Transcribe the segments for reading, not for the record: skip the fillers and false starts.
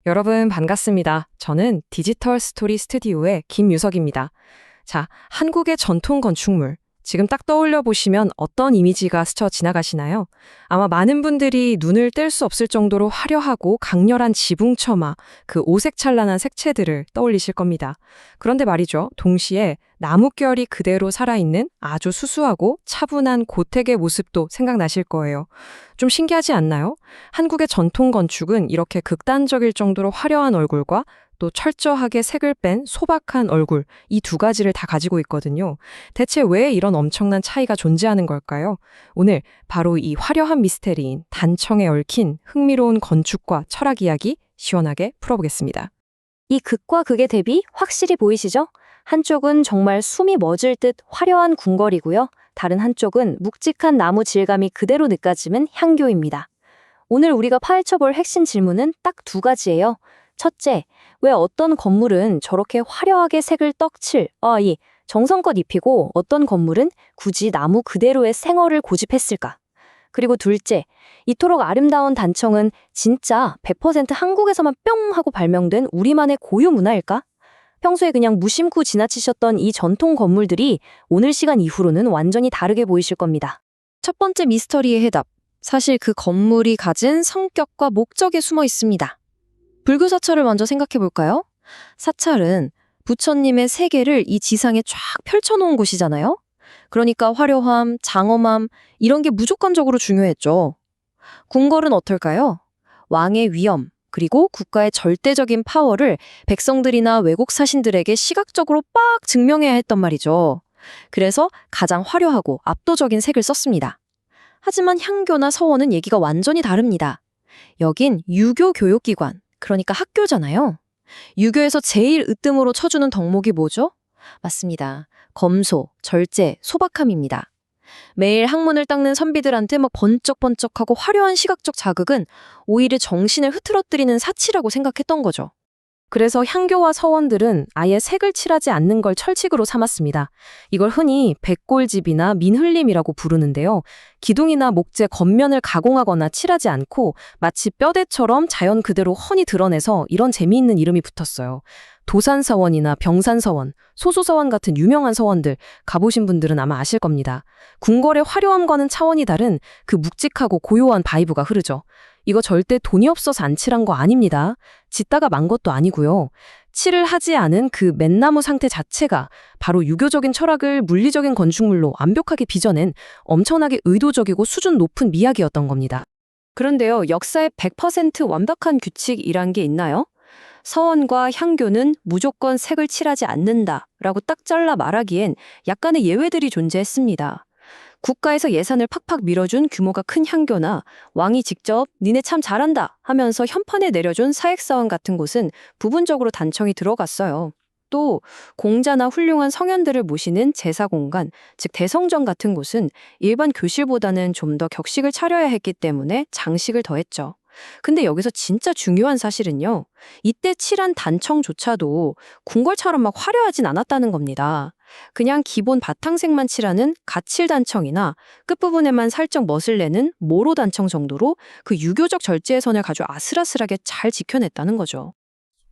여러분 반갑습니다. 저는 디지털 스토리 스튜디오의 김유석입니다. 자, 한국의 전통 건축물. 지금 딱 떠올려 보시면 어떤 이미지가 스쳐 지나가시나요? 아마 많은 분들이 눈을 뗄 수 없을 정도로 화려하고 강렬한 지붕처마, 그 오색찬란한 색채들을 떠올리실 겁니다. 그런데 말이죠. 동시에 나뭇결이 그대로 살아있는 아주 수수하고 차분한 고택의 모습도 생각나실 거예요. 좀 신기하지 않나요? 한국의 전통 건축은 이렇게 극단적일 정도로 화려한 얼굴과 또 철저하게 색을 뺀 소박한 얼굴, 이 두 가지를 다 가지고 있거든요. 대체 왜 이런 엄청난 차이가 존재하는 걸까요? 오늘 바로 이 화려한 미스테리인 단청에 얽힌 흥미로운 건축과 철학 이야기 시원하게 풀어보겠습니다. 이 극과 극의 대비 확실히 보이시죠? 한쪽은 정말 숨이 멎을 듯 화려한 궁궐이고요. 다른 한쪽은 묵직한 나무 질감이 그대로 느껴지는 향교입니다. 오늘 우리가 파헤쳐볼 핵심 질문은 딱 두 가지예요. 첫째, 왜 어떤 건물은 저렇게 화려하게 색을 떡칠, 정성껏 입히고 어떤 건물은 굳이 나무 그대로의 생얼을 고집했을까? 그리고 둘째, 이토록 아름다운 단청은 진짜 100% 한국에서만 뿅 하고 발명된 우리만의 고유 문화일까? 평소에 그냥 무심코 지나치셨던 이 전통 건물들이 오늘 시간 이후로는 완전히 다르게 보이실 겁니다. 첫 번째 미스터리의 해답. 사실 그 건물이 가진 성격과 목적에 숨어 있습니다. 불교사찰을 먼저 생각해 볼까요? 사찰은 부처님의 세계를 이 지상에 쫙 펼쳐놓은 곳이잖아요. 그러니까 화려함, 장엄함 이런 게 무조건적으로 중요했죠. 궁궐은 어떨까요? 왕의 위엄, 그리고 국가의 절대적인 파워를 백성들이나 외국 사신들에게 시각적으로 빡 증명해야 했단 말이죠. 그래서 가장 화려하고 압도적인 색을 썼습니다. 하지만 향교나 서원은 얘기가 완전히 다릅니다. 여긴 유교 교육기관, 그러니까 학교잖아요. 유교에서 제일 으뜸으로 쳐주는 덕목이 뭐죠? 맞습니다. 검소, 절제, 소박함입니다. 매일 학문을 닦는 선비들한테 번쩍번쩍하고 화려한 시각적 자극은 오히려 정신을 흐트러뜨리는 사치라고 생각했던 거죠. 그래서 향교와 서원들은 아예 색을 칠하지 않는 걸 철칙으로 삼았습니다. 이걸 흔히 백골집이나 민흘림이라고 부르는데요. 기둥이나 목재 겉면을 가공하거나 칠하지 않고 마치 뼈대처럼 자연 그대로 훤히 드러내서 이런 재미있는 이름이 붙었어요. 도산서원이나 병산서원, 소수서원 같은 유명한 서원들 가보신 분들은 아마 아실 겁니다. 궁궐의 화려함과는 차원이 다른 그 묵직하고 고요한 바이브가 흐르죠. 이거 절대 돈이 없어서 안 칠한 거 아닙니다. 짓다가 만 것도 아니고요. 칠을 하지 않은 그 맨나무 상태 자체가 바로 유교적인 철학을 물리적인 건축물로 완벽하게 빚어낸 엄청나게 의도적이고 수준 높은 미학이었던 겁니다. 그런데요, 역사에 100% 완벽한 규칙이란 게 있나요? 서원과 향교는 무조건 색을 칠하지 않는다라고 딱 잘라 말하기엔 약간의 예외들이 존재했습니다. 국가에서 예산을 팍팍 밀어준 규모가 큰 향교나 왕이 직접 니네 참 잘한다 하면서 현판에 내려준 사획사원 같은 곳은 부분적으로 단청이 들어갔어요. 또 공자나 훌륭한 성현들을 모시는 제사공간, 즉 대성전 같은 곳은 일반 교실보다는 좀 더 격식을 차려야 했기 때문에 장식을 더했죠. 근데 여기서 진짜 중요한 사실은요. 이때 칠한 단청조차도 궁궐처럼 막 화려하진 않았다는 겁니다. 그냥 기본 바탕색만 칠하는 가칠단청이나 끝부분에만 살짝 멋을 내는 모로단청 정도로 그 유교적 절제의 선을 아주 아슬아슬하게 잘 지켜냈다는 거죠.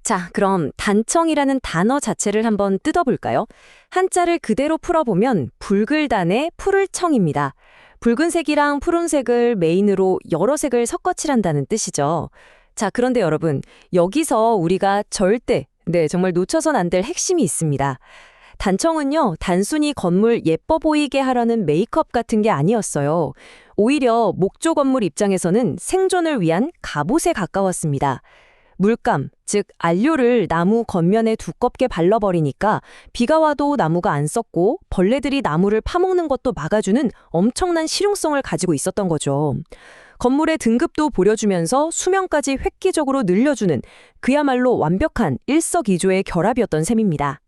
자, 그럼 단청이라는 단어 자체를 한번 뜯어볼까요? 한자를 그대로 풀어보면 붉을단의 푸를청입니다. 붉은색이랑 푸른색을 메인으로 여러 색을 섞어 칠한다는 뜻이죠. 자, 그런데 여러분, 여기서 우리가 절대, 정말 놓쳐선 안 될 핵심이 있습니다. 단청은요, 단순히 건물 예뻐 보이게 하려는 메이크업 같은 게 아니었어요. 오히려 목조 건물 입장에서는 생존을 위한 갑옷에 가까웠습니다. 물감, 즉 안료를 나무 겉면에 두껍게 발라버리니까 비가 와도 나무가 안 썩고 벌레들이 나무를 파먹는 것도 막아주는 엄청난 실용성을 가지고 있었던 거죠. 건물의 등급도 보려주면서 수명까지 획기적으로 늘려주는 그야말로 완벽한 일석이조의 결합이었던 셈입니다.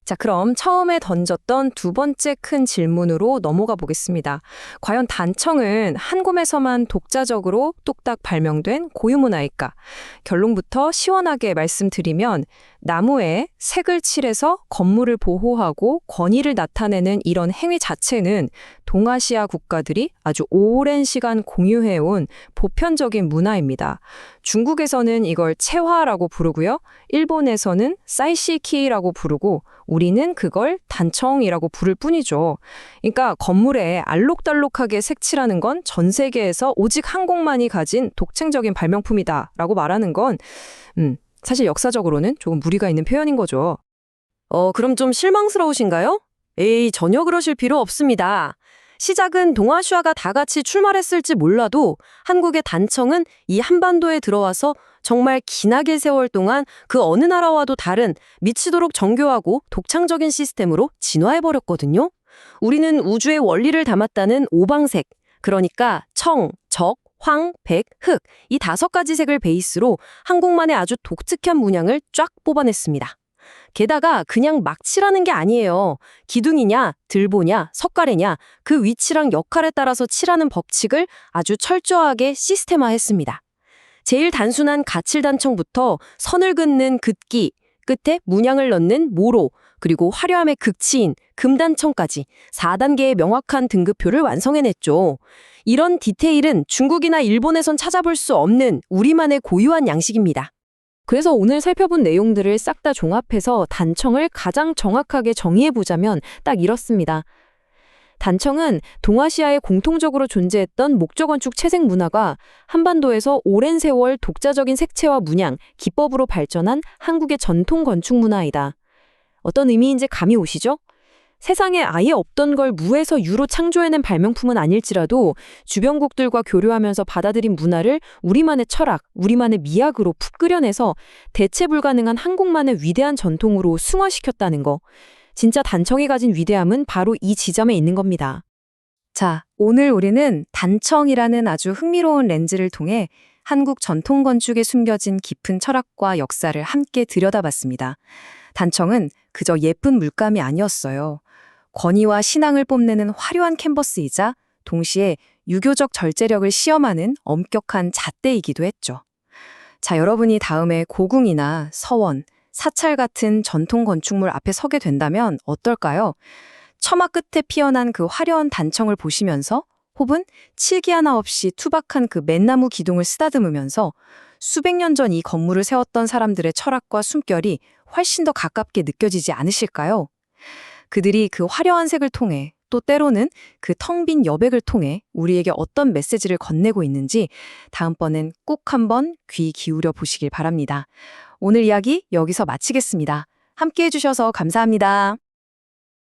자, 그럼 처음에 던졌던 두 번째 큰 질문으로 넘어가 보겠습니다. 과연 단청은 한 곳에서만 독자적으로 뚝딱 발명된 고유문화일까? 결론부터 시원하게 말씀드리면 나무에 색을 칠해서 건물을 보호하고 권위를 나타내는 이런 행위 자체는 동아시아 국가들이 아주 오랜 시간 공유해온 보편적인 문화입니다. 중국에서는 이걸 채화라고 부르고요. 일본에서는 사이시키라고 부르고 우리는 그걸 단청이라고 부를 뿐이죠. 그러니까 건물에 알록달록하게 색칠하는 건 전 세계에서 오직 한국만이 가진 독창적인 발명품이다라고 말하는 건 사실 역사적으로는 조금 무리가 있는 표현인 거죠. 그럼 좀 실망스러우신가요? 에이, 전혀 그러실 필요 없습니다. 시작은 동아시아가 다 같이 출마했을지 몰라도 한국의 단청은 이 한반도에 들어와서 정말 기나게 세월 동안 그 어느 나라와도 다른 미치도록 정교하고 독창적인 시스템으로 진화해버렸거든요. 우리는 우주의 원리를 담았다는 오방색, 그러니까 청, 적, 황, 백, 흑, 이 5가지 색을 베이스로 한국만의 아주 독특한 문양을 쫙 뽑아냈습니다. 게다가 그냥 막 칠하는 게 아니에요. 기둥이냐, 들보냐, 석가래냐, 그 위치랑 역할에 따라서 칠하는 법칙을 아주 철저하게 시스템화했습니다. 제일 단순한 가칠단청부터 선을 긋는 긋기, 끝에 문양을 넣는 모로, 그리고 화려함의 극치인 금단청까지 4단계의 명확한 등급표를 완성해냈죠. 이런 디테일은 중국이나 일본에선 찾아볼 수 없는 우리만의 고유한 양식입니다. 그래서 오늘 살펴본 내용들을 싹 다 종합해서 단청을 가장 정확하게 정의해보자면 딱 이렇습니다. 단청은 동아시아에 공통적으로 존재했던 목조건축 채색 문화가 한반도에서 오랜 세월 독자적인 색채와 문양, 기법으로 발전한 한국의 전통 건축 문화이다. 어떤 의미인지 감이 오시죠? 세상에 아예 없던 걸 무에서 유로 창조해낸 발명품은 아닐지라도 주변국들과 교류하면서 받아들인 문화를 우리만의 철학, 우리만의 미학으로 푹 끓여내서 대체 불가능한 한국만의 위대한 전통으로 승화시켰다는 거. 진짜 단청이 가진 위대함은 바로 이 지점에 있는 겁니다. 자, 오늘 우리는 단청이라는 아주 흥미로운 렌즈를 통해 한국 전통 건축에 숨겨진 깊은 철학과 역사를 함께 들여다봤습니다. 단청은 그저 예쁜 물감이 아니었어요. 권위와 신앙을 뽐내는 화려한 캔버스이자 동시에 유교적 절제력을 시험하는 엄격한 잣대이기도 했죠. 자, 여러분이 다음에 고궁이나 서원, 사찰 같은 전통 건축물 앞에 서게 된다면 어떨까요? 처마 끝에 피어난 그 화려한 단청을 보시면서 혹은 칠기 하나 없이 투박한 그 맨나무 기둥을 쓰다듬으면서 수백 년 전 이 건물을 세웠던 사람들의 철학과 숨결이 훨씬 더 가깝게 느껴지지 않으실까요? 그들이 그 화려한 색을 통해 또 때로는 그 텅 빈 여백을 통해 우리에게 어떤 메시지를 건네고 있는지 다음번엔 꼭 한번 귀 기울여 보시길 바랍니다. 오늘 이야기 여기서 마치겠습니다. 함께 해주셔서 감사합니다.